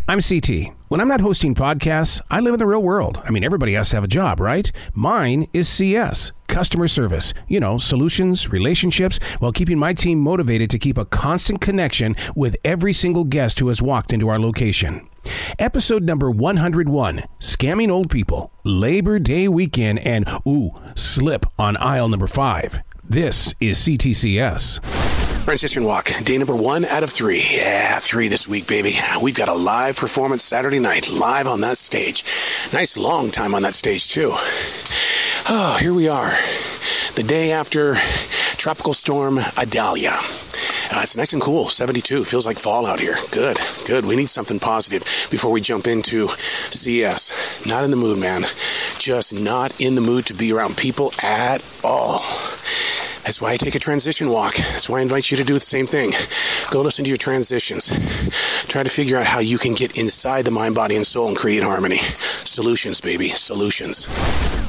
I'm CT. When I'm not hosting podcasts, I live in the real world. I mean, everybody has to have a job, right? Mine is CS, customer service. You know, solutions, relationships, while keeping my team motivated to keep a constant connection with every single guest who has walked into our location. Episode number 101, Scamming Old People, Labor Day Weekend, and, slip on aisle number 5. This is C.T.C.S. Transition walk, day number 1 out of 3. Yeah, 3 this week, baby. We've got a live performance Saturday night, live on that stage. Nice long time on that stage, too. Oh, here we are. The day after Tropical Storm Idalia. It's nice and cool, 72. Feels like fall out here. Good. We need something positive before we jump into CS. Not in the mood, man. Just not in the mood to be around people at all. That's why I take a transition walk. That's why I invite you to do the same thing. Go listen to your transitions. Try to figure out how you can get inside the mind, body, and soul and create harmony. Solutions, baby. Solutions.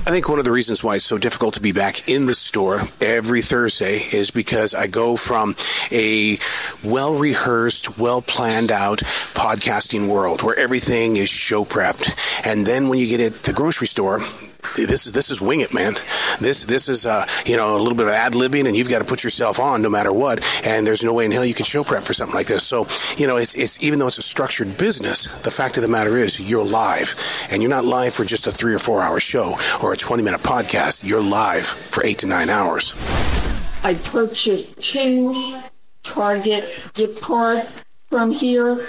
I think one of the reasons why it's so difficult to be back in the store every Thursday is because I go from a well-rehearsed, well-planned out podcasting world where everything is show prepped. And then when you get at the grocery store, this is wing it, man. This is a little bit of ad-libbing, and you've got to put yourself on no matter what, and there's no way in hell you can show prep for something like this. So, it's even though it's a structured business, the fact of the matter is you're live, and you're not live for just a 3 or 4 hour show or a 20-minute podcast. You're live for 8 to 9 hours. I purchased 2 Target gift cards from here.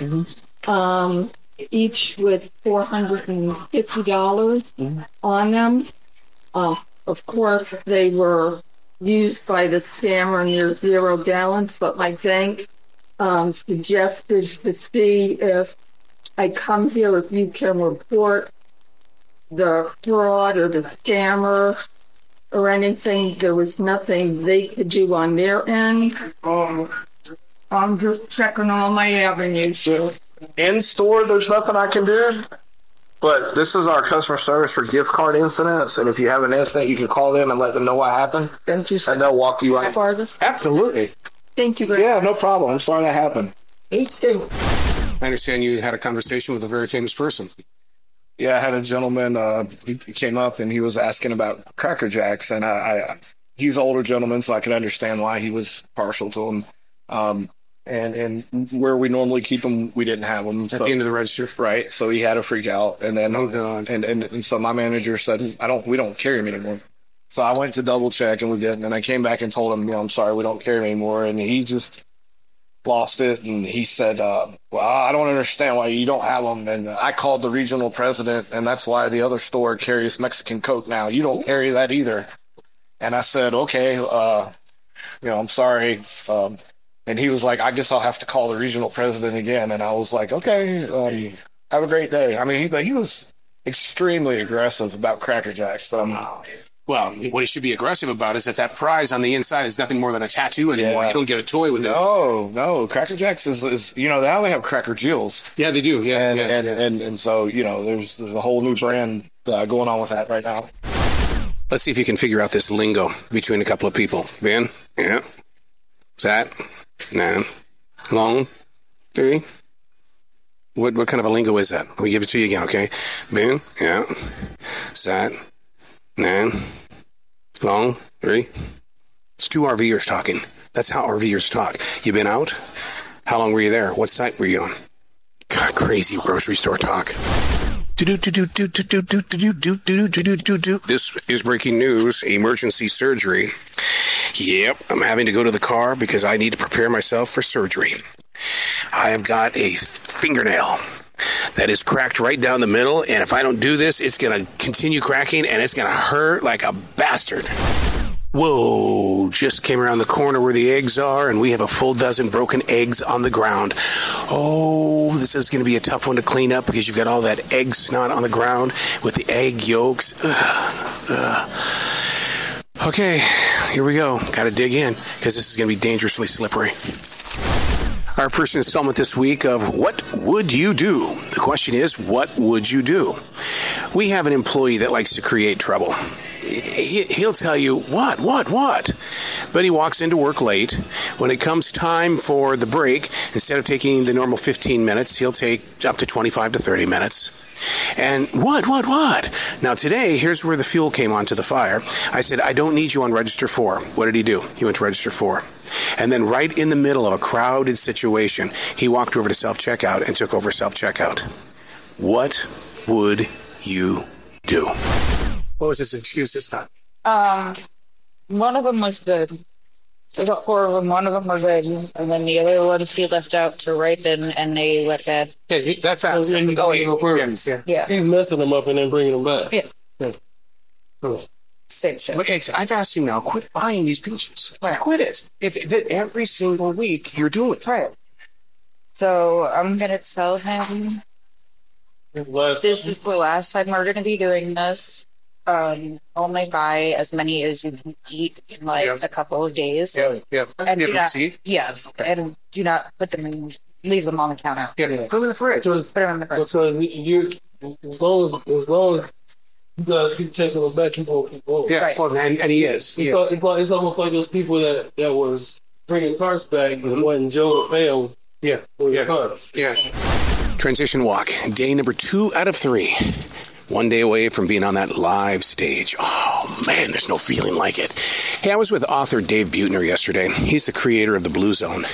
Each with $450 on them. Of course, they were used by the scammer near zero balance, but my bank suggested to see if I come here, if you can report the fraud or the scammer or anything. There was nothing they could do on their end. I'm just checking all my avenues here. In store, there's nothing I can do, but this is our customer service for gift card incidents, and if you have an incident, you can call them and let them know what happened, Thank you, and they'll walk you right. Absolutely. Thank you very much. Yeah, no problem. I'm sorry that happened. Me too. I understand you had a conversation with a very famous person. Yeah, I had a gentleman, he came up and he was asking about Cracker Jacks, and he's an older gentleman, so I can understand why he was partial to them. And where we normally keep them, we didn't have them. At the end of the register. Right. So he had a freak out. And then, and so my manager said, we don't carry them anymore. So I went to double check and we didn't. And I came back and told him, I'm sorry, we don't carry them anymore. And he just lost it. And he said, well, I don't understand why you don't have them. And I called the regional president, and that's why the other store carries Mexican Coke now. You don't carry that either. And I said, okay, I'm sorry. And he was like, I guess I'll have to call the regional president again. And I was like, okay, have a great day. I mean, he was extremely aggressive about Cracker Jacks. Well, what he should be aggressive about is that prize on the inside is nothing more than a tattoo anymore. You don't get a toy with it. No. Cracker Jacks is they only have Cracker Jills. Yeah, they do. Yeah. And so, there's a whole new brand going on with that right now. Let's see if you can figure out this lingo between a couple of people. Ben? Yeah. Sat? 9. Long? 3. What kind of a lingo is that? Let me give it to you again, okay? Ben? Yeah. Sat? 9. Long? 3. It's 2 RVers talking. That's how RVers talk. You been out? How long were you there? What site were you on? God, crazy grocery store talk. This is breaking news. Emergency surgery. Yep, I'm having to go to the car because I need to prepare myself for surgery. I have got a fingernail that is cracked right down the middle, and if I don't do this, it's going to continue cracking, and it's going to hurt like a bastard. Whoa, just came around the corner where the eggs are, and we have a full dozen broken eggs on the ground. Oh, this is going to be a tough one to clean up because you've got all that egg snot on the ground with the egg yolks. Okay, here we go. Got to dig in because this is going to be dangerously slippery. Our first installment this week of What Would You Do? The question is, what would you do? We have an employee that likes to create trouble. He'll tell you, what? But but he walks into work late. When it comes time for the break, instead of taking the normal 15 minutes, he'll take up to 25 to 30 minutes. And what? Now today, here's where the fuel came onto the fire. I said, I don't need you on register 4. What did he do? He went to register 4. And then right in the middle of a crowded situation, he walked over to self-checkout and took over self-checkout. What would you do? What was his excuse this time? One of them was good. We got 4 of them. One of them were good, and then the other ones he left out to ripen, and they went bad. Yeah, that's how Yeah. Yeah. He's messing them up and then bringing them back. Yeah. Same shit. Okay, so I've asked him now, quit buying these peaches. Quit it. Every single week you're doing it. Right. So I'm gonna tell him this is the last time we're gonna be doing this. Only buy as many as you can eat in a couple of days. Yeah. And do not, see? and do not put them in, leave them on the counter. Yeah. Put them in the fridge. Put them in the fridge. So as long as you guys keep taking them back, you won't keep going. Yeah, Right. well, and he is. It's almost like those people that was bringing carts back and wasn't Joe or Pam. Yeah. Carts. Yeah. Transition walk, day number 2 out of 3. 1 day away from being on that live stage. Oh, man, there's no feeling like it. Hey, I was with author Dave Buettner yesterday. He's the creator of the Blue Zone.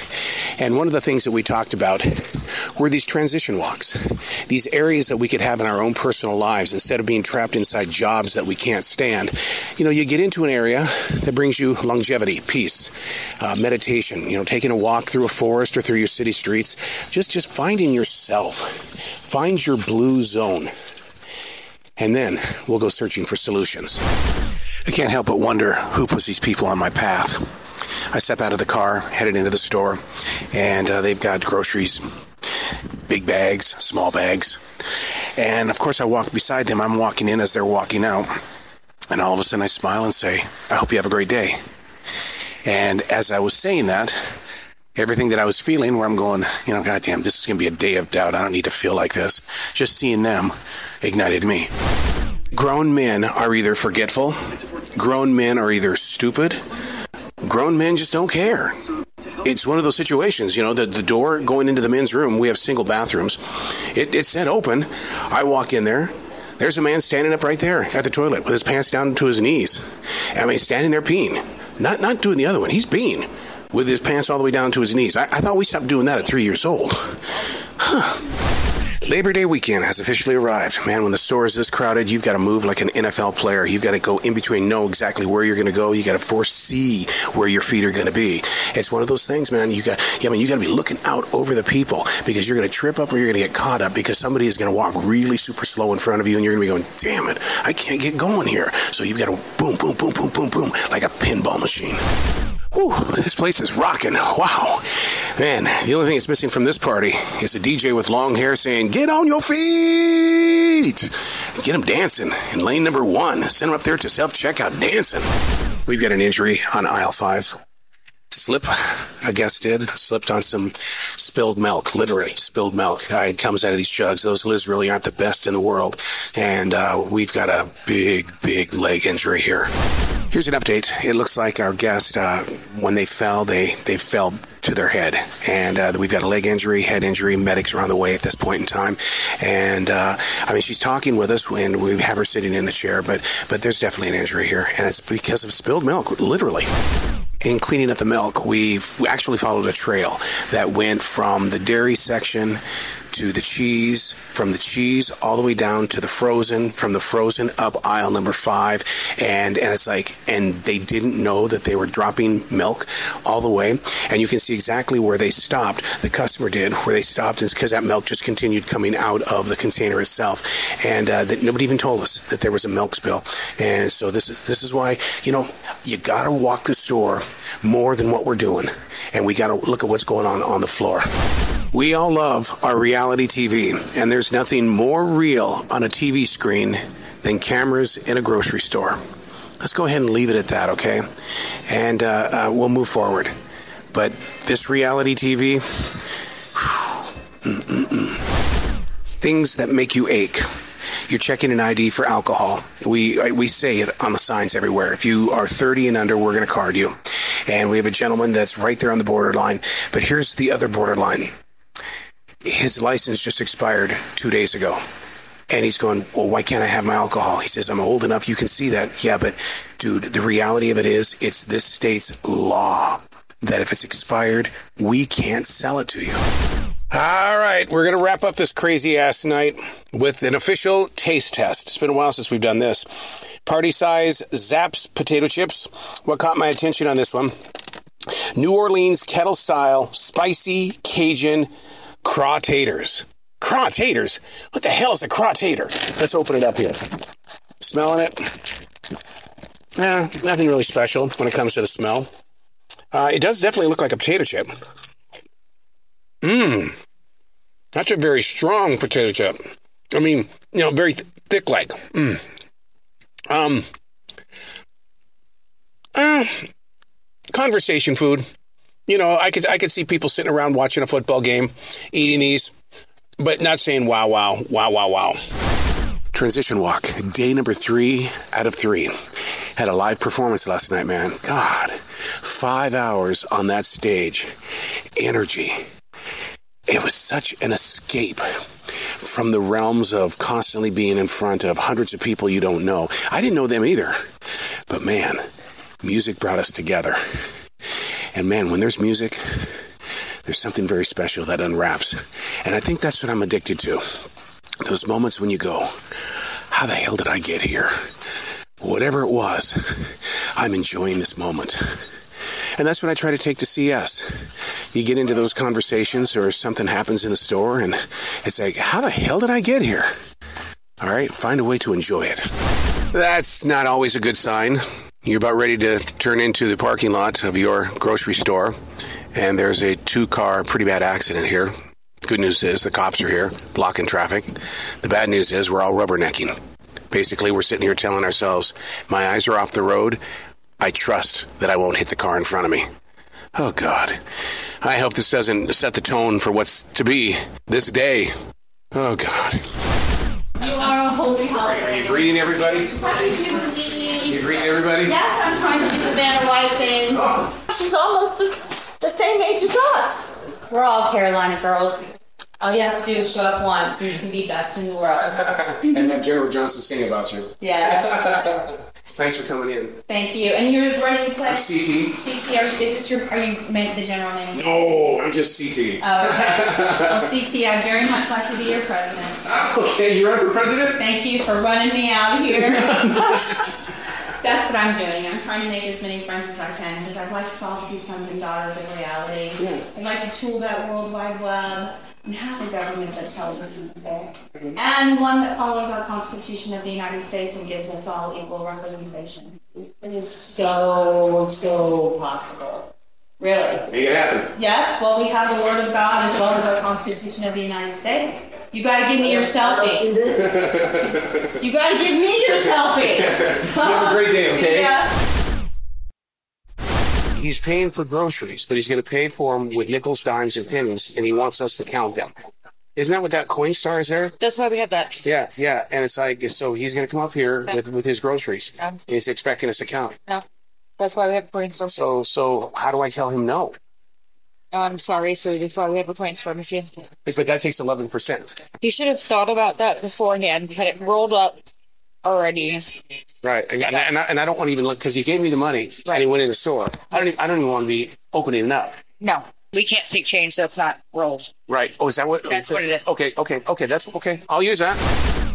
And one of the things that we talked about were these transition walks, these areas that we could have in our own personal lives instead of being trapped inside jobs that we can't stand. You know, you get into an area that brings you longevity, peace, meditation, taking a walk through a forest or through your city streets, just finding yourself. Find your blue zone. And then we'll go searching for solutions. I can't help but wonder who puts these people on my path. I step out of the car, headed into the store, and they've got groceries, big bags, small bags. And of course I walk beside them. I'm walking in as they're walking out. And all of a sudden I smile and say, I hope you have a great day. And as I was saying that, everything that I was feeling, where I'm going, goddamn, this is going to be a day of doubt. I don't need to feel like this. Just seeing them ignited me. Grown men are either forgetful, grown men are either stupid, grown men just don't care. It's one of those situations, the door going into the men's room, we have single bathrooms. It said open. I walk in there. There's a man standing up right there at the toilet with his pants down to his knees. I mean, standing there peeing. Not doing the other one. He's peeing with his pants all the way down to his knees. I thought we stopped doing that at 3 years old. Labor Day weekend has officially arrived. Man, when the store is this crowded, you've got to move like an NFL player. You've got to go in between, know exactly where you're going to go. You got to foresee where your feet are going to be. It's one of those things, man. You got to be looking out over the people because you're going to trip up or you're going to get caught up because somebody is going to walk really super slow in front of you and you're going to be going, damn it, I can't get going here. So you've got to boom, boom, boom, boom, boom, boom, like a pinball machine. Whew, this place is rocking. Wow. Man, the only thing that's missing from this party is a DJ with long hair saying, get on your feet. Get them dancing in lane number 1. Send them up there to self-checkout dancing. We've got an injury on aisle 5. Slip, a guest did, slipped on some spilled milk, literally spilled milk. It comes out of these jugs. Those lids really aren't the best in the world. And we've got a big leg injury here. Here's an update. It looks like our guest, when they fell, they fell to their head. And we've got a leg injury, head injury. Medics are on the way at this point in time. And, she's talking with us, and we have her sitting in the chair, but there's definitely an injury here. And it's because of spilled milk, literally. In cleaning up the milk, we actually followed a trail that went from the dairy section to the cheese, from the cheese all the way down to the frozen, from the frozen up aisle number 5, and it's like, and they didn't know that they were dropping milk all the way, and you can see exactly where they stopped. The customer did, where they stopped, is because that milk just continued coming out of the container itself, and that nobody even told us that there was a milk spill. And so this is why, you gotta walk the store more than what we're doing, and we gotta look at what's going on the floor. We all love our reality TV, and there's nothing more real on a TV screen than cameras in a grocery store. Let's go ahead and leave it at that, okay? And we'll move forward. But this reality TV, things that make you ache. you're checking an ID for alcohol. We say it on the signs everywhere. If you are 30 and under, we're going to card you. And we have a gentleman that's right there on the borderline. But here's the other borderline. His license just expired 2 days ago. And he's going, well, why can't I have my alcohol? He says, I'm old enough. You can see that. Yeah, but dude, the reality of it is it's this state's law that if it's expired, we can't sell it to you. All right, we're going to wrap up this crazy-ass night with an official taste test. It's been a while since we've done this. Party size Zapp's potato chips. What caught my attention on this one? New Orleans kettle-style spicy Cajun craw-taters. Craw-taters? What the hell is a craw-tater? Let's open it up here. Smelling it? Nothing really special when it comes to the smell. It does definitely look like a potato chip. That's a very strong potato chip. I mean, very thick like. Conversation food. I could see people sitting around watching a football game, eating these, but not saying wow, wow, wow, wow, wow. Transition walk, day number 3 out of 3. Had a live performance last night, man. God, 5 hours on that stage. Energy. It was such an escape from the realms of constantly being in front of hundreds of people you don't know. I didn't know them either. But man, music brought us together. And man, when there's music, there's something very special that unwraps. And I think that's what I'm addicted to. Those moments when you go, how the hell did I get here? Whatever it was, I'm enjoying this moment. And that's what I try to take to CS. You get into those conversations or something happens in the store and it's like, how the hell did I get here? All right, find a way to enjoy it. That's not always a good sign. You're about ready to turn into the parking lot of your grocery store and there's a 2-car pretty bad accident here. Good news is the cops are here, blocking traffic. The bad news is we're all rubbernecking. Basically, we're sitting here telling ourselves, my eyes are off the road. I trust that I won't hit the car in front of me. Oh, God. I hope this doesn't set the tone for what's to be this day. Oh, God. You are a holy holiday. Are you greeting everybody? Happy Jubilee. You greeting everybody? Yes, I'm trying to do the Vanna White thing. Oh. She's almost the same age as us. We're all Carolina girls. All you have to do is show up once and you can be best in the world. And have General Johnson sing about you. Yeah. Thanks for coming in. Thank you. And you're running the place? CT. CT. Are you the general manager? No, I'm just CT. Oh, okay. Well, CT, I'd very much like to be your president. Okay, you're up for president? Thank you for running me out here. That's what I'm doing. I'm trying to make as many friends as I can because I'd like us all to be sons and daughters of reality. Yeah. I'd like to tool that World Wide Web and have a government that tells us what's there. And one that follows our Constitution of the United States and gives us all equal representation. It is so possible. Really? Make it happen. Yes, well, we have the Word of God as well as our Constitution of the United States. You got to give me your selfie. You got to give me your selfie. You have a great day, okay? Yeah. He's paying for groceries, but he's going to pay for them with nickels, dimes, and pennies, and he wants us to count them. Isn't that what that Coinstar is there? That's why we have that. Yeah, yeah. And it's like, so he's going to come up here with his groceries. Yeah. He's expecting us to count. No, that's why we have Coinstar. So how do I tell him no? I'm sorry, sir. That's why we have a Coinstar machine. But that takes 11%. You should have thought about that beforehand. Had it rolled up already. Right, and I don't want to even look because he gave me the money and he went in the store. I don't even want to be opening it up. No, we can't take change, so it's not rolls. Right. Oh, is that what? That's what it is. Okay. That's okay. I'll use that.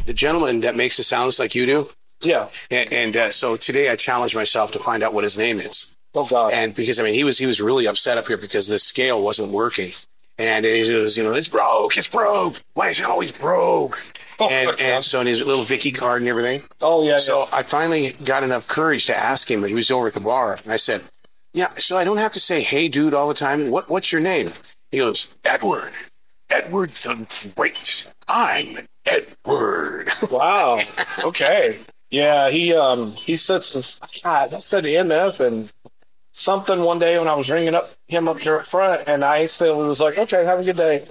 The gentleman that makes the sounds like you do. Yeah. And so today I challenged myself to find out what his name is. Oh, God. And because he was really upset up here because the scale wasn't working. And he goes, it's broke. Why is it always broke? And so in his little Vicky card and everything. Oh, yeah. So I finally got enough courage to ask him, but he was over at the bar. And I said, yeah, so I don't have to say, hey, dude, all the time. What's your name? He goes, Edward. Edward the Great. I'm Edward. Wow. Okay. Yeah, he said MF and something one day when I was ringing up him up here up front, and I instantly was like, okay, have a good day.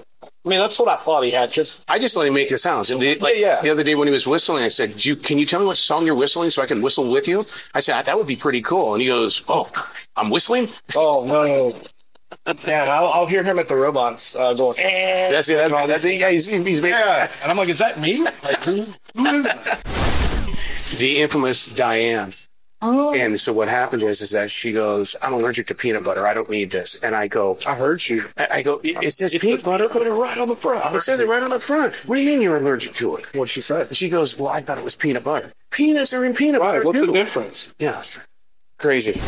I mean, that's what I thought he had. I just let him make the sounds. And the other day when he was whistling, I said, can you tell me what song you're whistling so I can whistle with you? I said, that would be pretty cool. And he goes, oh, I'm whistling? Oh, no. Yeah, I'll hear him at the robots going, That's it. That's it. Yeah, he's making. Yeah. And I'm like, is that me? Like, who is that? The infamous Diane. Oh. And so what happened is that she goes, I'm allergic to peanut butter. I don't need this. And I go, I heard you. I go, it says peanut butter right on the front. It says it right on the front. What do you mean you're allergic to it? What'd she say? She goes, well, I thought it was peanut butter. Peanuts are in peanut butter. What's too. the difference? Yeah. Crazy.